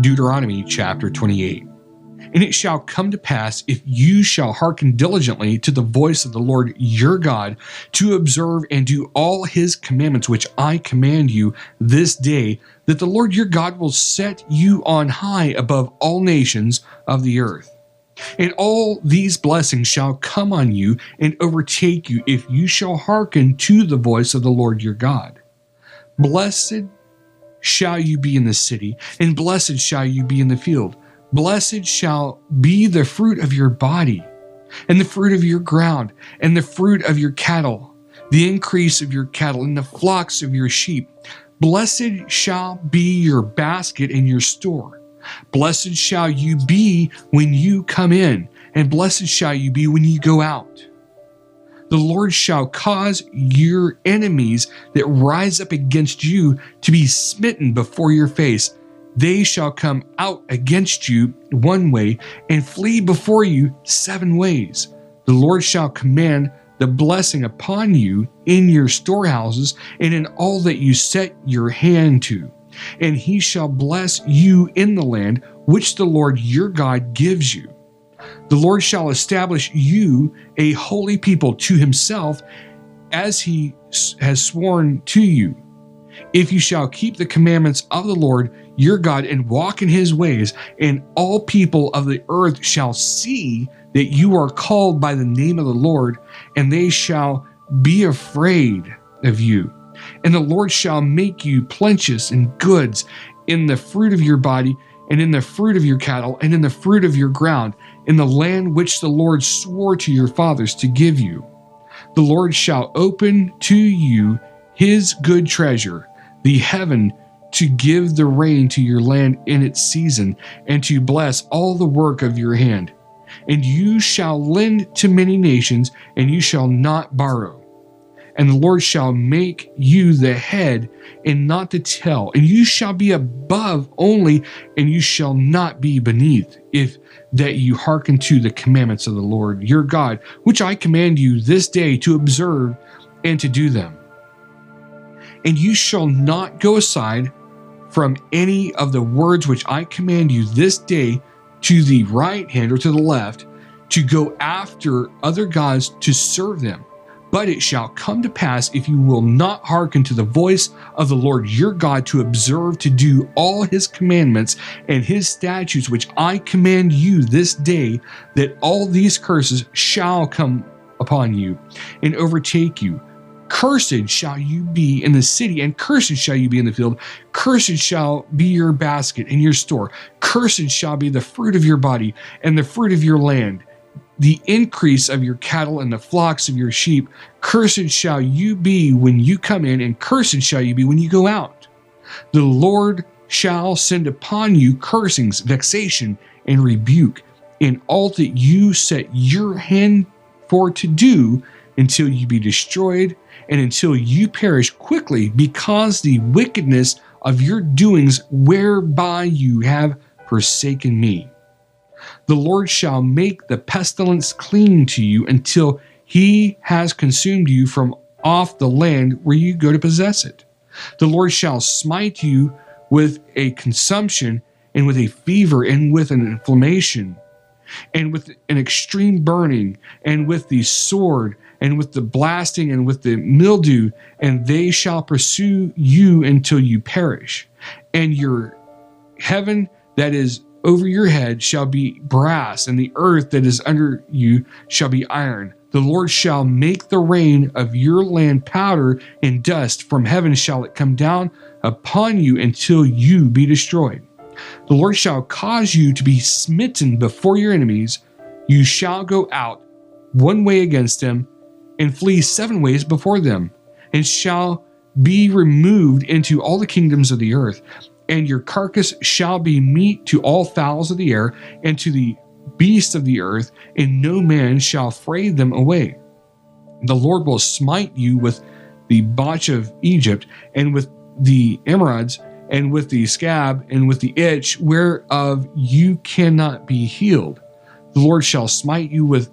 Deuteronomy Chapter 28. And it shall come to pass, if you shall hearken diligently to the voice of the Lord your God, to observe and do all his commandments which I command you this day, that the Lord your God will set you on high above all nations of the earth. And all these blessings shall come on you and overtake you, if you shall hearken to the voice of the Lord your God. Blessed shall you be in the city, and blessed shall you be in the field. Blessed shall be the fruit of your body, and the fruit of your ground, and the fruit of your cattle, the increase of your cattle, and the flocks of your sheep. Blessed shall be your basket and your store. Blessed shall you be when you come in, and blessed shall you be when you go out. The Lord shall cause your enemies that rise up against you to be smitten before your face. They shall come out against you one way and flee before you 7 ways. The Lord shall command the blessing upon you in your storehouses and in all that you set your hand to. And he shall bless you in the land which the Lord your God gives you. The Lord shall establish you a holy people to himself, as he has sworn to you. If you shall keep the commandments of the Lord your God and walk in his ways, and all people of the earth shall see that you are called by the name of the Lord, and they shall be afraid of you. And the Lord shall make you plenteous in goods, in the fruit of your body, and in the fruit of your cattle, and in the fruit of your ground, in the land which the Lord swore to your fathers to give you. The Lord shall open to you his good treasure, the heaven, to give the rain to your land in its season, and to bless all the work of your hand. And you shall lend to many nations, and you shall not borrow. And the Lord shall make you the head and not the tail, and you shall be above only, and you shall not be beneath, if that you hearken to the commandments of the Lord your God, which I command you this day to observe and to do them. And you shall not go aside from any of the words which I command you this day, to the right hand or to the left, to go after other gods to serve them. But it shall come to pass, if you will not hearken to the voice of the Lord your God, to observe to do all his commandments and his statutes which I command you this day, that all these curses shall come upon you and overtake you. Cursed shall you be in the city, and cursed shall you be in the field. Cursed shall be your basket and your store. Cursed shall be the fruit of your body and the fruit of your land, the increase of your cattle and the flocks of your sheep. Cursed shall you be when you come in, and cursed shall you be when you go out. The Lord shall send upon you cursings, vexation, and rebuke in all that you set your hand for to do, until you be destroyed, and until you perish quickly, because the wickedness of your doings whereby you have forsaken me. The Lord shall make the pestilence cling to you until he has consumed you from off the land where you go to possess it. The Lord shall smite you with a consumption, and with a fever, and with an inflammation, and with an extreme burning, and with the sword, and with the blasting, and with the mildew, and they shall pursue you until you perish. And your heaven that is over your head shall be brass, and the earth that is under you shall be iron. The Lord shall make the rain of your land powder and dust. From heaven shall it come down upon you until you be destroyed. The Lord shall cause you to be smitten before your enemies. You shall go out one way against them, and flee 7 ways before them, and shall be removed into all the kingdoms of the earth. And your carcass shall be meat to all fowls of the air, and to the beasts of the earth, and no man shall fray them away. The Lord will smite you with the botch of Egypt, and with the emerods, and with the scab, and with the itch, whereof you cannot be healed. The Lord shall smite you with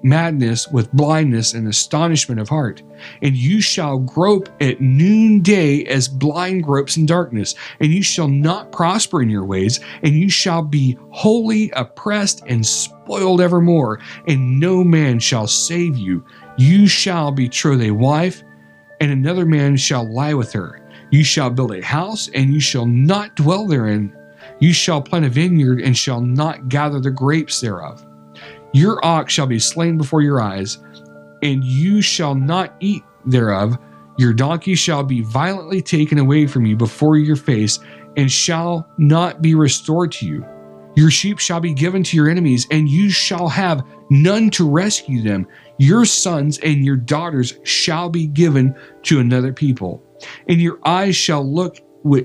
madness with blindness and astonishment of heart. And you shall grope at noonday as blind gropes in darkness. And you shall not prosper in your ways, and you shall be wholly oppressed and spoiled evermore, and no man shall save you. You shall betroth a wife, and another man shall lie with her. You shall build a house, and you shall not dwell therein. You shall plant a vineyard, and shall not gather the grapes thereof. Your ox shall be slain before your eyes, and you shall not eat thereof. Your donkey shall be violently taken away from you before your face, and shall not be restored to you. Your sheep shall be given to your enemies, and you shall have none to rescue them. Your sons and your daughters shall be given to another people, and your eyes shall look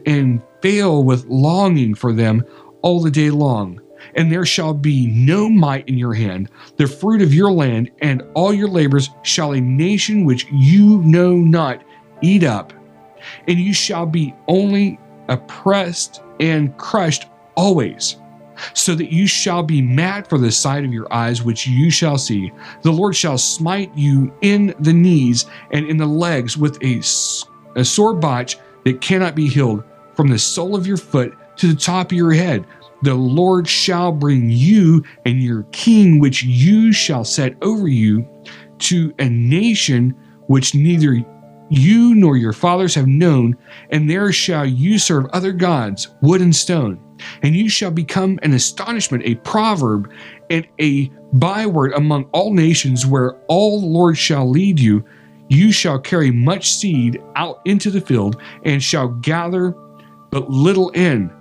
and fail with longing for them all the day long. And there shall be no might in your hand. The fruit of your land and all your labors shall a nation which you know not eat up. And you shall be only oppressed and crushed always, so that you shall be mad for the sight of your eyes, which you shall see. The Lord shall smite you in the knees and in the legs with a sore botch that cannot be healed, from the sole of your foot to the top of your head. The Lord shall bring you and your king, which you shall set over you, to a nation which neither you nor your fathers have known, and there shall you serve other gods, wood and stone. And you shall become an astonishment, a proverb, and a byword among all nations, where all the Lord shall lead you. You shall carry much seed out into the field, and shall gather but little in,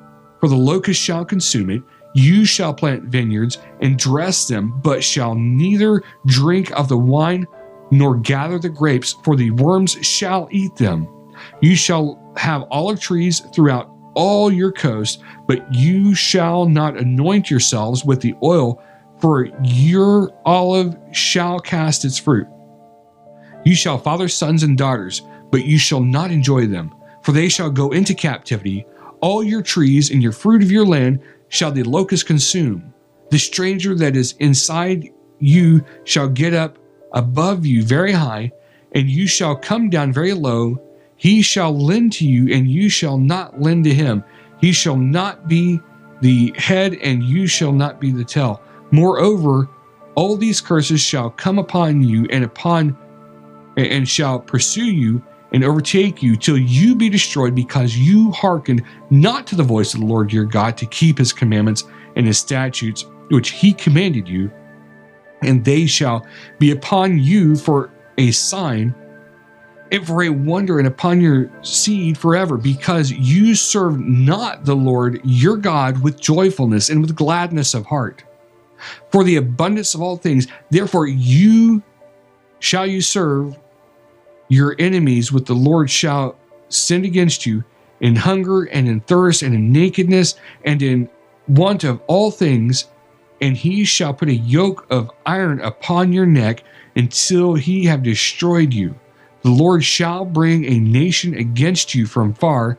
for the locust shall consume it. You shall plant vineyards and dress them, but shall neither drink of the wine nor gather the grapes, for the worms shall eat them. You shall have olive trees throughout all your coast, but you shall not anoint yourselves with the oil, for your olive shall cast its fruit. You shall father sons and daughters, but you shall not enjoy them, for they shall go into captivity. All your trees and your fruit of your land shall the locust consume. The stranger that is inside you shall get up above you very high, and you shall come down very low. He shall lend to you, and you shall not lend to him. He shall not be the head, and you shall not be the tail. Moreover, all these curses shall come upon you and shall pursue you and overtake you till you be destroyed, because you hearkened not to the voice of the Lord your God to keep his commandments and his statutes, which he commanded you. And they shall be upon you for a sign and for a wonder, and upon your seed forever, because you served not the Lord your God with joyfulness and with gladness of heart. For the abundance of all things, therefore you shall serve your enemies, with the Lord shall send against you in hunger and in thirst and in nakedness and in want of all things, and he shall put a yoke of iron upon your neck until he have destroyed you. The Lord shall bring a nation against you from far,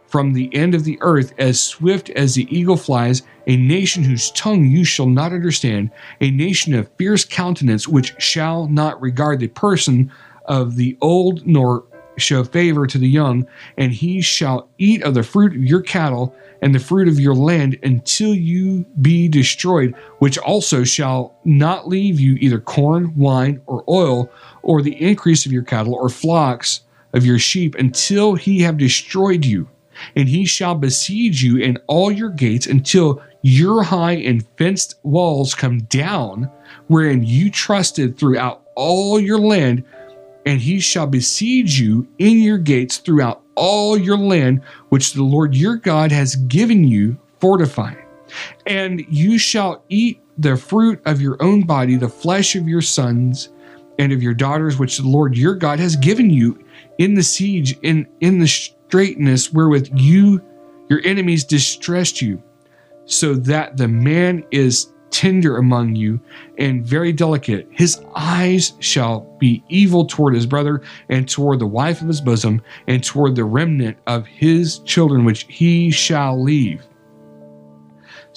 from the end of the earth, as swift as the eagle flies, a nation whose tongue you shall not understand, a nation of fierce countenance, which shall not regard the person of the old, nor show favor to the young. And he shall eat of the fruit of your cattle and the fruit of your land until you be destroyed, which also shall not leave you either corn, wine, or oil, or the increase of your cattle, or flocks of your sheep, until he have destroyed you. And he shall besiege you in all your gates until your high and fenced walls come down, wherein you trusted throughout all your land. And he shall besiege you in your gates throughout all your land, which the Lord your God has given you, fortified. And you shall eat the fruit of your own body, the flesh of your sons and of your daughters, which the Lord your God has given you in the siege, in the straitness wherewith your enemies distressed you, so that the man is tender among you and very delicate. His eyes shall be evil toward his brother, and toward the wife of his bosom, and toward the remnant of his children which he shall leave.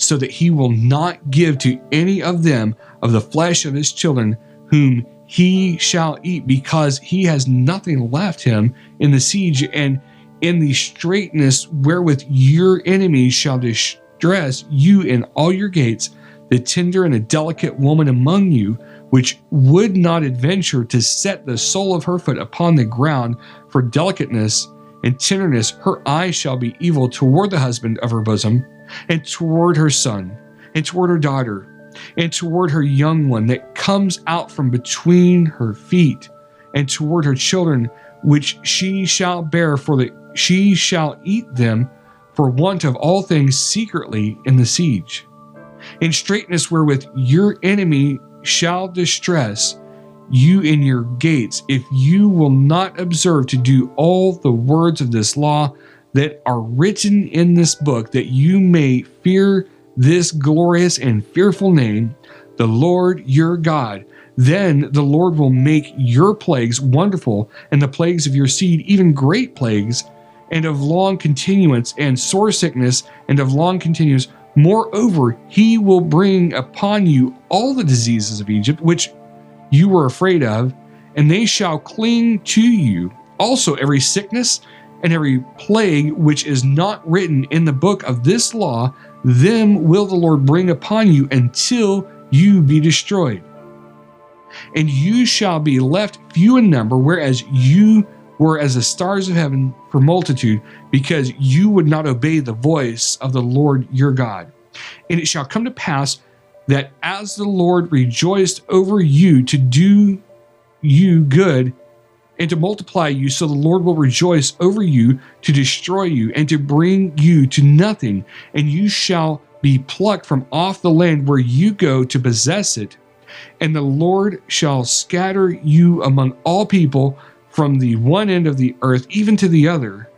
so that he will not give to any of them of the flesh of his children, whom he shall eat, because he has nothing left him in the siege, and in the straitness wherewith your enemies shall distress you in all your gates, the tender and the delicate woman among you, which would not adventure to set the sole of her foot upon the ground for delicateness and tenderness, her eye shall be evil toward the husband of her bosom, and toward her son, and toward her daughter, and toward her young one that comes out from between her feet, and toward her children, which she shall bear, for that she shall eat them for want of all things secretly in the siege. In straitness wherewith your enemy shall distress you in your gates, if you will not observe to do all the words of this law that are written in this book, that you may fear this glorious and fearful name, the Lord your God. Then the Lord will make your plagues wonderful, and the plagues of your seed even great plagues, and of long continuance, and sore sickness, and of long continuance. Moreover, he will bring upon you all the diseases of Egypt, which you were afraid of, and they shall cling to you. Also every sickness and every plague which is not written in the book of this law, them will the Lord bring upon you until you be destroyed. And you shall be left few in number, whereas you were as the stars of heaven for multitude, because you would not obey the voice of the Lord your God. And it shall come to pass that as the Lord rejoiced over you to do you good and to multiply you, so the Lord will rejoice over you to destroy you and to bring you to nothing, and you shall be plucked from off the land where you go to possess it. And the Lord shall scatter you among all people, from the one end of the earth even to the other,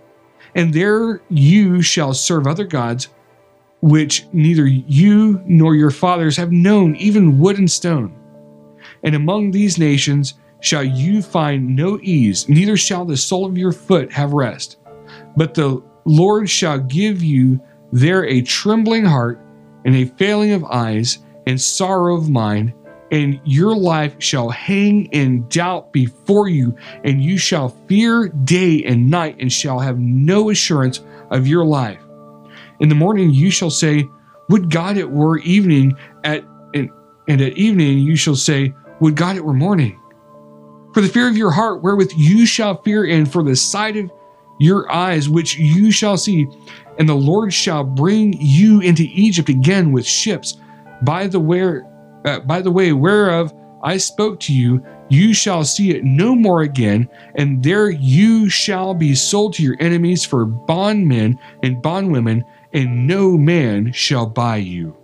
and there you shall serve other gods, which neither you nor your fathers have known, even wood and stone. And among these nations shall you find no ease, neither shall the sole of your foot have rest. But the Lord shall give you there a trembling heart, and a failing of eyes, and sorrow of mind, and your life shall hang in doubt before you, and you shall fear day and night, and shall have no assurance of your life. In the morning you shall say, would God it were evening, and at evening you shall say, would God it were morning. For the fear of your heart wherewith you shall fear, and for the sight of your eyes which you shall see, and the Lord shall bring you into Egypt again with ships, by the way whereof I spoke to you, you shall see it no more again, and there you shall be sold to your enemies for bondmen and bondwomen, and no man shall buy you.